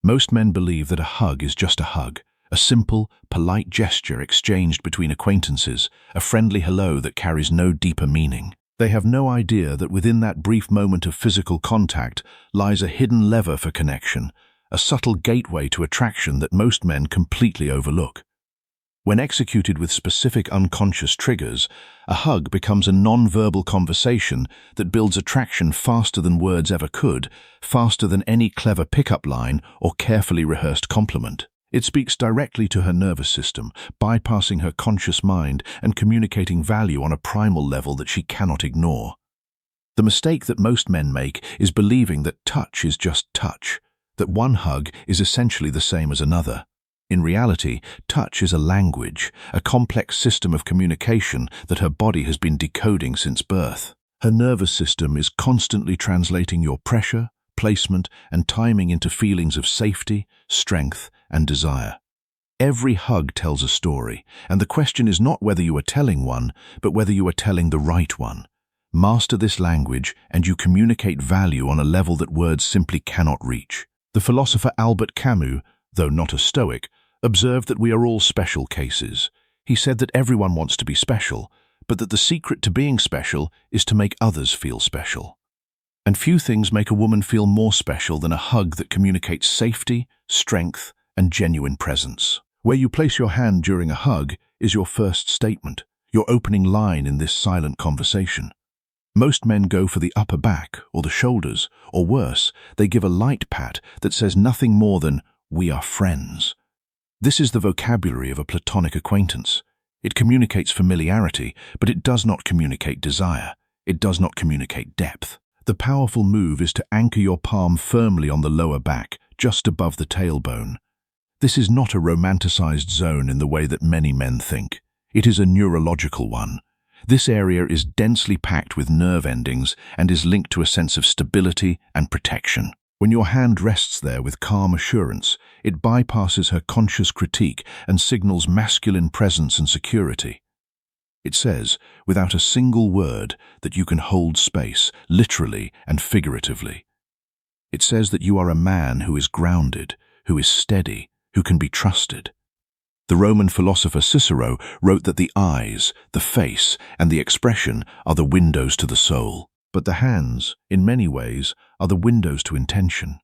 Most men believe that a hug is just a hug, a simple, polite gesture exchanged between acquaintances, a friendly hello that carries no deeper meaning. They have no idea that within that brief moment of physical contact lies a hidden lever for connection, a subtle gateway to attraction that most men completely overlook. When executed with specific unconscious triggers, a hug becomes a non-verbal conversation that builds attraction faster than words ever could, faster than any clever pickup line or carefully rehearsed compliment. It speaks directly to her nervous system, bypassing her conscious mind and communicating value on a primal level that she cannot ignore. The mistake that most men make is believing that touch is just touch, that one hug is essentially the same as another. In reality, touch is a language, a complex system of communication that her body has been decoding since birth. Her nervous system is constantly translating your pressure, placement, and timing into feelings of safety, strength, and desire. Every hug tells a story, and the question is not whether you are telling one, but whether you are telling the right one. Master this language, and you communicate value on a level that words simply cannot reach. The philosopher Albert Camus, though not a Stoic, observed that we are all special cases. He said that everyone wants to be special, but that the secret to being special is to make others feel special. And few things make a woman feel more special than a hug that communicates safety, strength, and genuine presence. Where you place your hand during a hug is your first statement, your opening line in this silent conversation. Most men go for the upper back or the shoulders, or worse, they give a light pat that says nothing more than, "We are friends." This is the vocabulary of a platonic acquaintance. It communicates familiarity, but it does not communicate desire. It does not communicate depth. The powerful move is to anchor your palm firmly on the lower back, just above the tailbone. This is not a romanticized zone in the way that many men think. It is a neurological one. This area is densely packed with nerve endings and is linked to a sense of stability and protection. When your hand rests there with calm assurance, it bypasses her conscious critique and signals masculine presence and security. It says, without a single word, that you can hold space, literally and figuratively. It says that you are a man who is grounded, who is steady, who can be trusted. The Roman philosopher Cicero wrote that the eyes, the face, and the expression are the windows to the soul. But the hands, in many ways, are the windows to intention.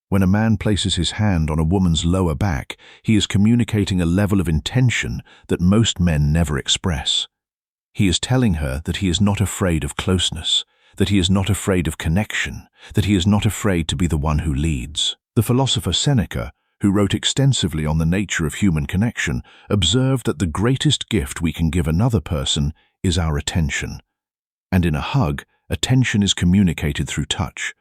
When a man places his hand on a woman's lower back, he is communicating a level of intention that most men never express. He is telling her that he is not afraid of closeness, that he is not afraid of connection, that he is not afraid to be the one who leads. The philosopher Seneca, who wrote extensively on the nature of human connection, observed that the greatest gift we can give another person is our attention. And in a hug, attention is communicated through touch.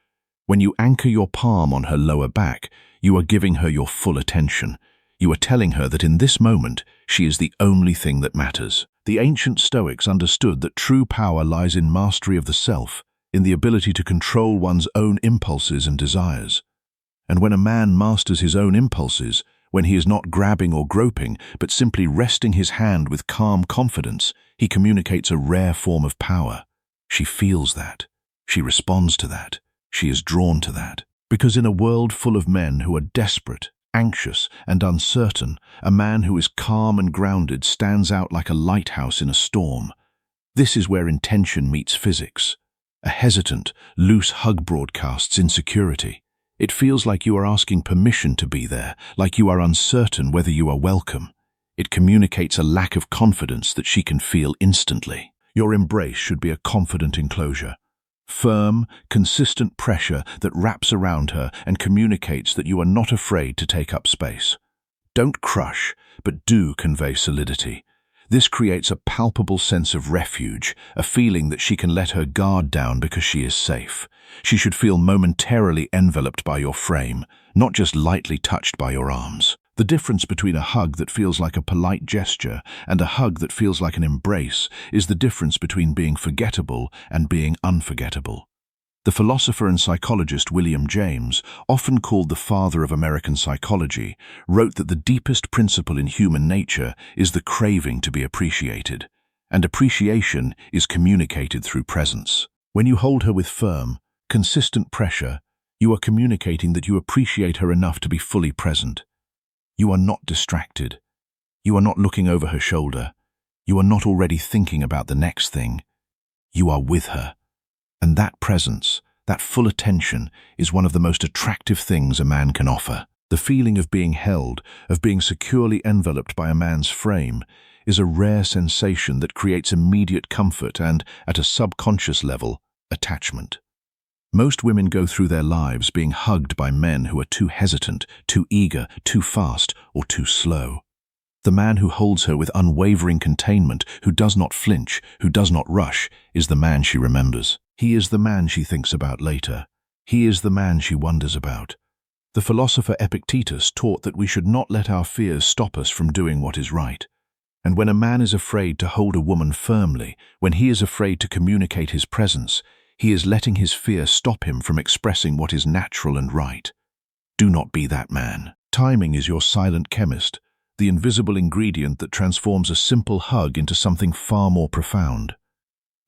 When you anchor your palm on her lower back, you are giving her your full attention. You are telling her that in this moment, she is the only thing that matters. The ancient Stoics understood that true power lies in mastery of the self, in the ability to control one's own impulses and desires. And when a man masters his own impulses, when he is not grabbing or groping, but simply resting his hand with calm confidence, he communicates a rare form of power. She feels that. She responds to that. She is drawn to that. Because in a world full of men who are desperate, anxious, and uncertain, a man who is calm and grounded stands out like a lighthouse in a storm. This is where intention meets physics. A hesitant, loose hug broadcasts insecurity. It feels like you are asking permission to be there, like you are uncertain whether you are welcome. It communicates a lack of confidence that she can feel instantly. Your embrace should be a confident enclosure. Firm, consistent pressure that wraps around her and communicates that you are not afraid to take up space. Don't crush, but do convey solidity. This creates a palpable sense of refuge, a feeling that she can let her guard down because she is safe. She should feel momentarily enveloped by your frame, not just lightly touched by your arms. The difference between a hug that feels like a polite gesture and a hug that feels like an embrace is the difference between being forgettable and being unforgettable. The philosopher and psychologist William James, often called the father of American psychology, wrote that the deepest principle in human nature is the craving to be appreciated, and appreciation is communicated through presence. When you hold her with firm, consistent pressure, You are communicating that you appreciate her enough to be fully present. You are not distracted. You are not looking over her shoulder. You are not already thinking about the next thing. You are with her. And that presence, that full attention, is one of the most attractive things a man can offer. The feeling of being held, of being securely enveloped by a man's frame, is a rare sensation that creates immediate comfort and, at a subconscious level, attachment. Most women go through their lives being hugged by men who are too hesitant, too eager, too fast, or too slow. The man who holds her with unwavering containment, who does not flinch, who does not rush, is the man she remembers. He is the man she thinks about later. He is the man she wonders about. The philosopher Epictetus taught that we should not let our fears stop us from doing what is right. And when a man is afraid to hold a woman firmly, when he is afraid to communicate his presence, he is letting his fear stop him from expressing what is natural and right. Do not be that man. Timing is your silent chemist, the invisible ingredient that transforms a simple hug into something far more profound.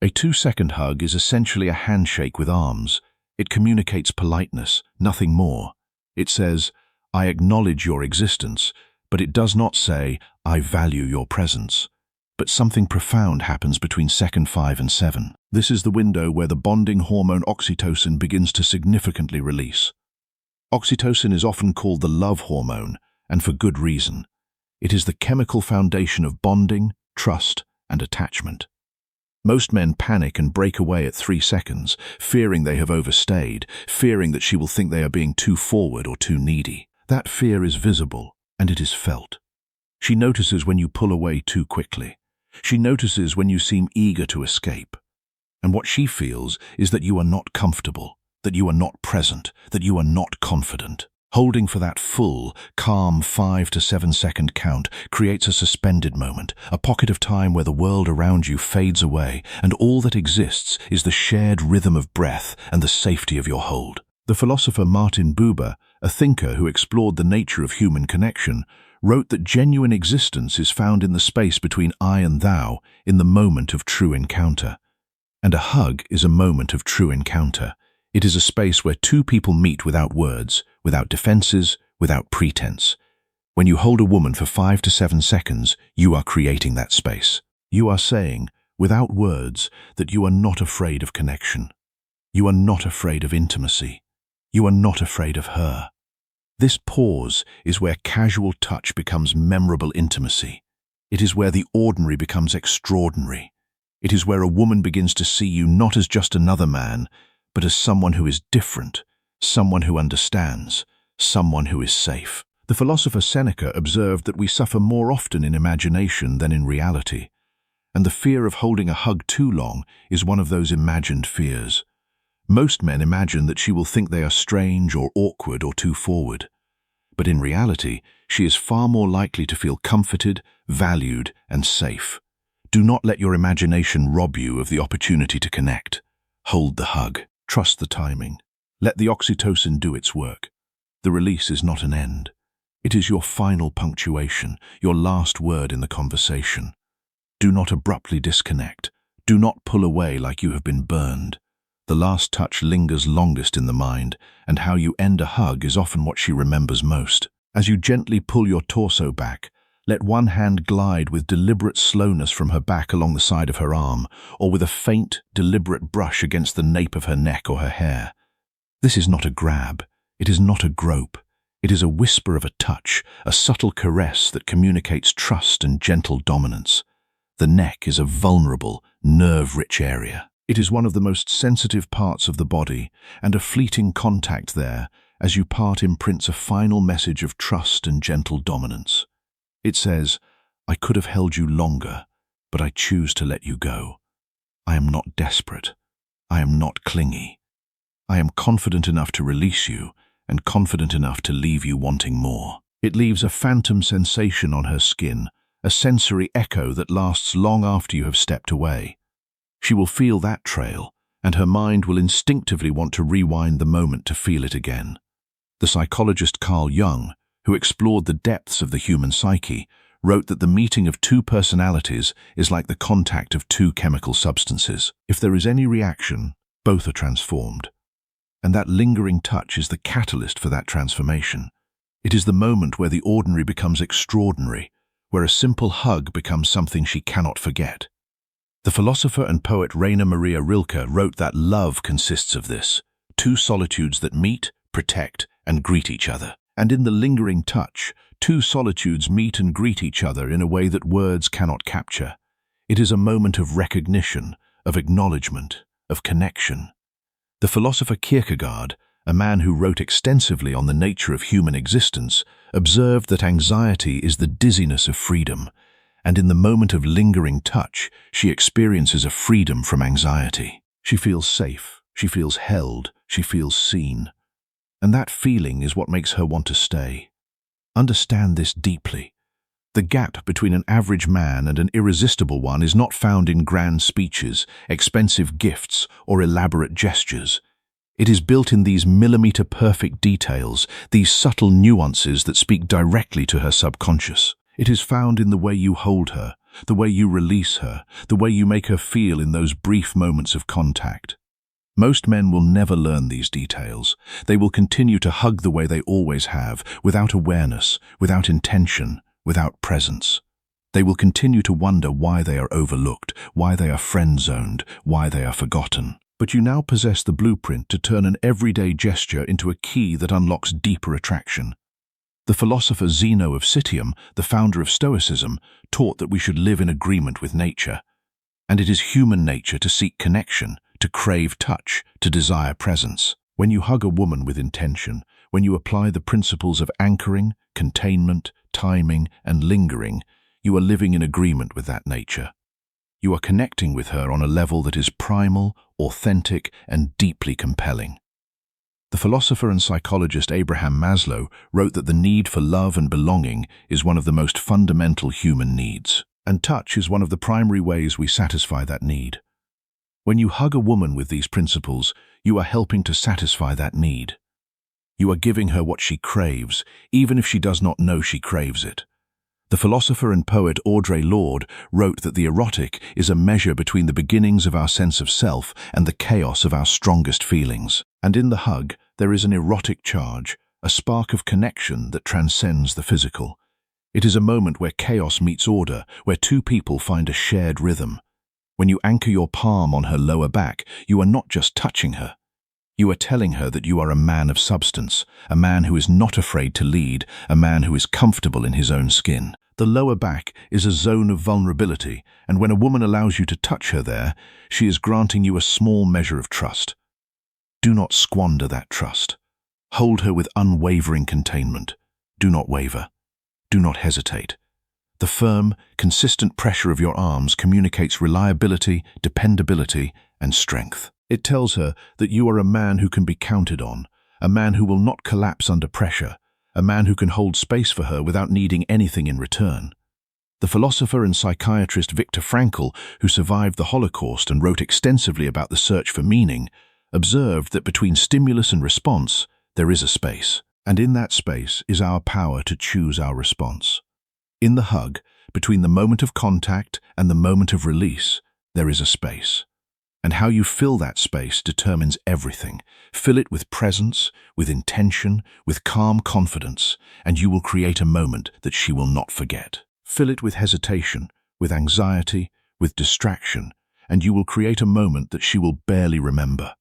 A 2-second hug is essentially a handshake with arms. It communicates politeness, nothing more. It says, "I acknowledge your existence," but it does not say, "I value your presence." But something profound happens between second 5 and 7. This is the window where the bonding hormone oxytocin begins to significantly release. Oxytocin is often called the love hormone, and for good reason. It is the chemical foundation of bonding, trust, and attachment. Most men panic and break away at 3 seconds, fearing they have overstayed, fearing that she will think they are being too forward or too needy. That fear is visible, and it is felt. She notices when you pull away too quickly. She notices when you seem eager to escape. And what she feels is that you are not comfortable, that you are not present, that you are not confident. Holding for that full, calm 5 to 7 second count creates a suspended moment, a pocket of time where the world around you fades away and all that exists is the shared rhythm of breath and the safety of your hold. The philosopher Martin Buber, a thinker who explored the nature of human connection, wrote that genuine existence is found in the space between I and thou, in the moment of true encounter. And a hug is a moment of true encounter. It is a space where two people meet without words, without defenses, without pretense. When you hold a woman for 5 to 7 seconds, you are creating that space. You are saying, without words, that you are not afraid of connection. You are not afraid of intimacy. You are not afraid of her. This pause is where casual touch becomes memorable intimacy. It is where the ordinary becomes extraordinary. It is where a woman begins to see you not as just another man, but as someone who is different, someone who understands, someone who is safe. The philosopher Seneca observed that we suffer more often in imagination than in reality, and the fear of holding a hug too long is one of those imagined fears. Most men imagine that she will think they are strange or awkward or too forward. But in reality, she is far more likely to feel comforted, valued, and safe. Do not let your imagination rob you of the opportunity to connect. Hold the hug. Trust the timing. Let the oxytocin do its work. The release is not an end. It is your final punctuation, your last word in the conversation. Do not abruptly disconnect. Do not pull away like you have been burned. The last touch lingers longest in the mind, and how you end a hug is often what she remembers most. As you gently pull your torso back, let one hand glide with deliberate slowness from her back along the side of her arm, or with a faint, deliberate brush against the nape of her neck or her hair. This is not a grab. It is not a grope. It is a whisper of a touch, a subtle caress that communicates trust and gentle dominance. The neck is a vulnerable, nerve-rich area. It is one of the most sensitive parts of the body, and a fleeting contact there, as you part, imprints a final message of trust and gentle dominance. It says, "I could have held you longer, but I choose to let you go. I am not desperate. I am not clingy. I am confident enough to release you, and confident enough to leave you wanting more." It leaves a phantom sensation on her skin, a sensory echo that lasts long after you have stepped away. She will feel that trail, and her mind will instinctively want to rewind the moment to feel it again. The psychologist Carl Jung, who explored the depths of the human psyche, wrote that the meeting of two personalities is like the contact of two chemical substances. If there is any reaction, both are transformed. And that lingering touch is the catalyst for that transformation. It is the moment where the ordinary becomes extraordinary, where a simple hug becomes something she cannot forget. The philosopher and poet Rainer Maria Rilke wrote that love consists of this: two solitudes that meet, protect, and greet each other. And in the lingering touch, two solitudes meet and greet each other in a way that words cannot capture. It is a moment of recognition, of acknowledgement, of connection. The philosopher Kierkegaard, a man who wrote extensively on the nature of human existence, observed that anxiety is the dizziness of freedom, and in the moment of lingering touch, she experiences a freedom from anxiety. She feels safe, she feels held, she feels seen. And that feeling is what makes her want to stay. Understand this deeply. The gap between an average man and an irresistible one is not found in grand speeches, expensive gifts, or elaborate gestures. It is built in these millimeter-perfect details, these subtle nuances that speak directly to her subconscious. It is found in the way you hold her, the way you release her, the way you make her feel in those brief moments of contact. Most men will never learn these details. They will continue to hug the way they always have, without awareness, without intention, without presence. They will continue to wonder why they are overlooked, why they are friend-zoned, why they are forgotten. But you now possess the blueprint to turn an everyday gesture into a key that unlocks deeper attraction. The philosopher Zeno of Citium, the founder of Stoicism, taught that we should live in agreement with nature. And it is human nature to seek connection, to crave touch, to desire presence. When you hug a woman with intention, when you apply the principles of anchoring, containment, timing, and lingering, you are living in agreement with that nature. You are connecting with her on a level that is primal, authentic, and deeply compelling. The philosopher and psychologist Abraham Maslow wrote that the need for love and belonging is one of the most fundamental human needs, and touch is one of the primary ways we satisfy that need. When you hug a woman with these principles, you are helping to satisfy that need. You are giving her what she craves, even if she does not know she craves it. The philosopher and poet Audre Lorde wrote that the erotic is a measure between the beginnings of our sense of self and the chaos of our strongest feelings. And in the hug, there is an erotic charge, a spark of connection that transcends the physical. It is a moment where chaos meets order, where two people find a shared rhythm. When you anchor your palm on her lower back, you are not just touching her. You are telling her that you are a man of substance, a man who is not afraid to lead, a man who is comfortable in his own skin. The lower back is a zone of vulnerability, and when a woman allows you to touch her there, she is granting you a small measure of trust. Do not squander that trust. Hold her with unwavering containment. Do not waver. Do not hesitate. The firm, consistent pressure of your arms communicates reliability, dependability, and strength. It tells her that you are a man who can be counted on, a man who will not collapse under pressure, a man who can hold space for her without needing anything in return. The philosopher and psychiatrist Viktor Frankl, who survived the Holocaust and wrote extensively about the search for meaning, observed that between stimulus and response, there is a space, and in that space is our power to choose our response. In the hug, between the moment of contact and the moment of release, there is a space. And how you fill that space determines everything. Fill it with presence, with intention, with calm confidence, and you will create a moment that she will not forget. Fill it with hesitation, with anxiety, with distraction, and you will create a moment that she will barely remember.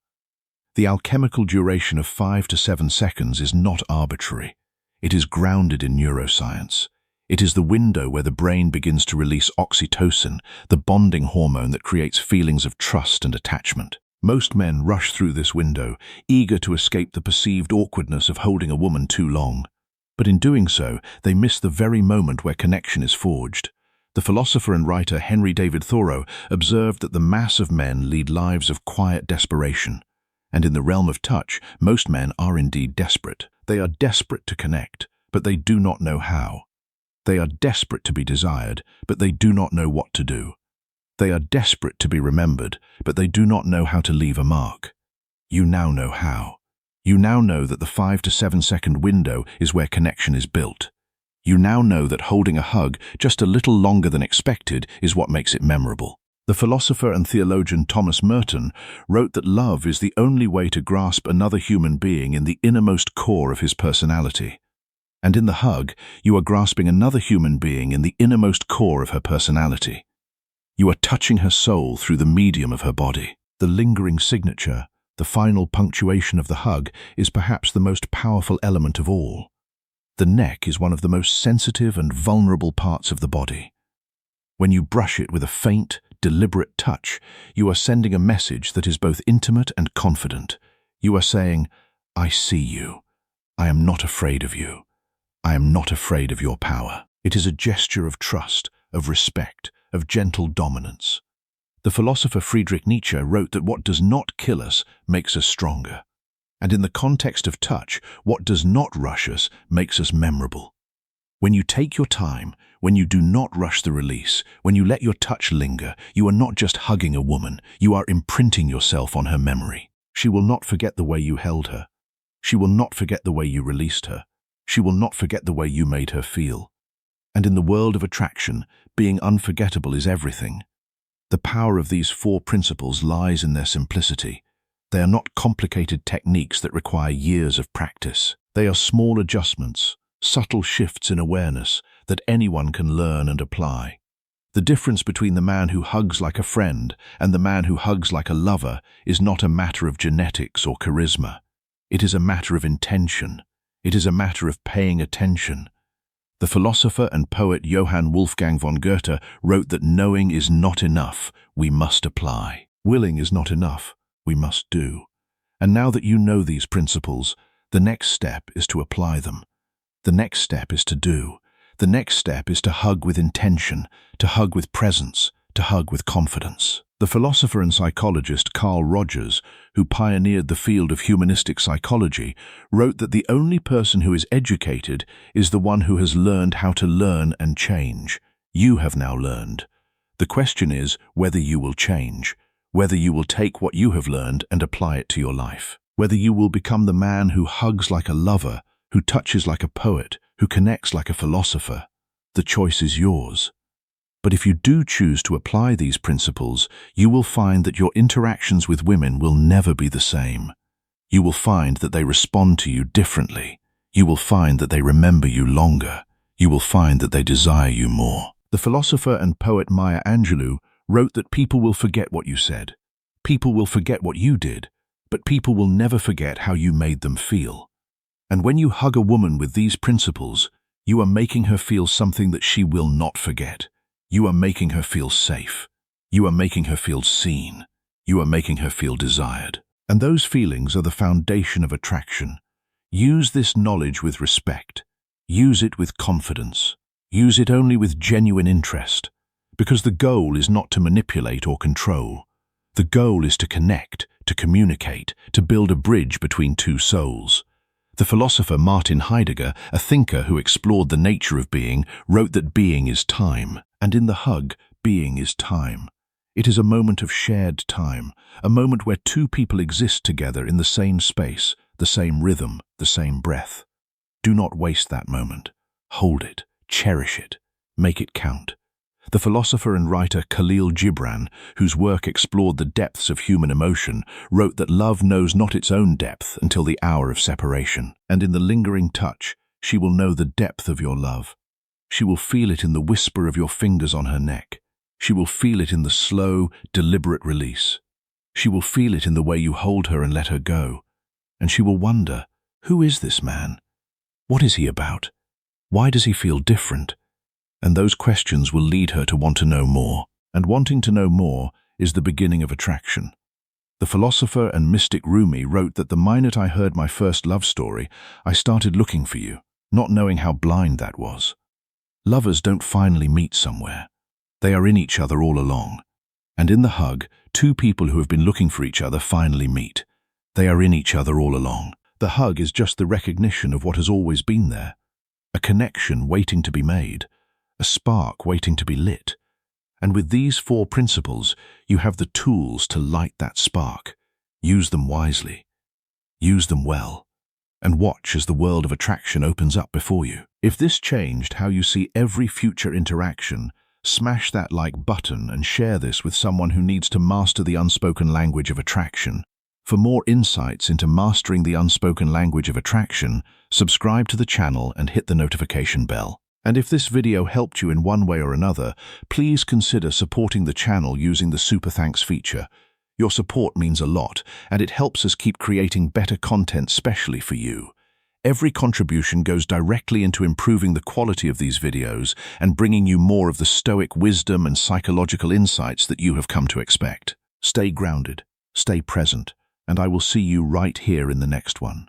The alchemical duration of 5 to 7 seconds is not arbitrary. It is grounded in neuroscience. It is the window where the brain begins to release oxytocin, the bonding hormone that creates feelings of trust and attachment. Most men rush through this window, eager to escape the perceived awkwardness of holding a woman too long. But in doing so, they miss the very moment where connection is forged. The philosopher and writer Henry David Thoreau observed that the mass of men lead lives of quiet desperation. And in the realm of touch, most men are indeed desperate. They are desperate to connect, but they do not know how. They are desperate to be desired, but they do not know what to do. They are desperate to be remembered, but they do not know how to leave a mark. You now know how. You now know that the 5 to 7 second window is where connection is built. You now know that holding a hug just a little longer than expected is what makes it memorable. The philosopher and theologian Thomas Merton wrote that love is the only way to grasp another human being in the innermost core of his personality. And in the hug, you are grasping another human being in the innermost core of her personality. You are touching her soul through the medium of her body. The lingering signature, the final punctuation of the hug, is perhaps the most powerful element of all. The neck is one of the most sensitive and vulnerable parts of the body. When you brush it with a faint, deliberate touch, you are sending a message that is both intimate and confident. You are saying, "I see you. I am not afraid of you. I am not afraid of your power." It is a gesture of trust, of respect, of gentle dominance. The philosopher Friedrich Nietzsche wrote that what does not kill us makes us stronger. And in the context of touch, what does not rush us makes us memorable. When you take your time, when you do not rush the release, when you let your touch linger, you are not just hugging a woman, you are imprinting yourself on her memory. She will not forget the way you held her. She will not forget the way you released her. She will not forget the way you made her feel. And in the world of attraction, being unforgettable is everything. The power of these 4 principles lies in their simplicity. They are not complicated techniques that require years of practice. They are small adjustments, subtle shifts in awareness that anyone can learn and apply. The difference between the man who hugs like a friend and the man who hugs like a lover is not a matter of genetics or charisma. It is a matter of intention. It is a matter of paying attention. The philosopher and poet Johann Wolfgang von Goethe wrote that knowing is not enough, we must apply. Willing is not enough, we must do. And now that you know these principles, the next step is to apply them. The next step is to do. The next step is to hug with intention, to hug with presence, to hug with confidence. The philosopher and psychologist Carl Rogers, who pioneered the field of humanistic psychology, wrote that the only person who is educated is the one who has learned how to learn and change. You have now learned. The question is whether you will change, whether you will take what you have learned and apply it to your life, whether you will become the man who hugs like a lover, who touches like a poet, who connects like a philosopher. The choice is yours. But if you do choose to apply these principles, you will find that your interactions with women will never be the same. You will find that they respond to you differently. You will find that they remember you longer. You will find that they desire you more. The philosopher and poet Maya Angelou wrote that people will forget what you said. People will forget what you did, but people will never forget how you made them feel. And when you hug a woman with these principles, you are making her feel something that she will not forget. You are making her feel safe. You are making her feel seen. You are making her feel desired. And those feelings are the foundation of attraction. Use this knowledge with respect. Use it with confidence. Use it only with genuine interest. Because the goal is not to manipulate or control. The goal is to connect, to communicate, to build a bridge between 2 souls. The philosopher Martin Heidegger, a thinker who explored the nature of being, wrote that being is time. And in the hug, being is time. It is a moment of shared time, a moment where 2 people exist together in the same space, the same rhythm, the same breath. Do not waste that moment. Hold it, cherish it, make it count. The philosopher and writer Khalil Gibran, whose work explored the depths of human emotion, wrote that love knows not its own depth until the hour of separation. And in the lingering touch, she will know the depth of your love. She will feel it in the whisper of your fingers on her neck. She will feel it in the slow, deliberate release. She will feel it in the way you hold her and let her go. And she will wonder, who is this man? What is he about? Why does he feel different? And those questions will lead her to want to know more. And wanting to know more is the beginning of attraction. The philosopher and mystic Rumi wrote that the minute I heard my first love story, I started looking for you, not knowing how blind that was. Lovers don't finally meet somewhere. They are in each other all along. And in the hug, 2 people who have been looking for each other finally meet. They are in each other all along. The hug is just the recognition of what has always been there. A connection waiting to be made. A spark waiting to be lit. And with these 4 principles, you have the tools to light that spark. Use them wisely. Use them well. And watch as the world of attraction opens up before you. If this changed how you see every future interaction, Smash that like button and share this with someone who needs to master the unspoken language of attraction. For more insights into mastering the unspoken language of attraction, subscribe to the channel and hit the notification bell. And if this video helped you in one way or another, please consider supporting the channel using the Super Thanks feature. Your support means a lot, and it helps us keep creating better content specially for you. Every contribution goes directly into improving the quality of these videos and bringing you more of the Stoic wisdom and psychological insights that you have come to expect. Stay grounded, stay present, and I will see you right here in the next one.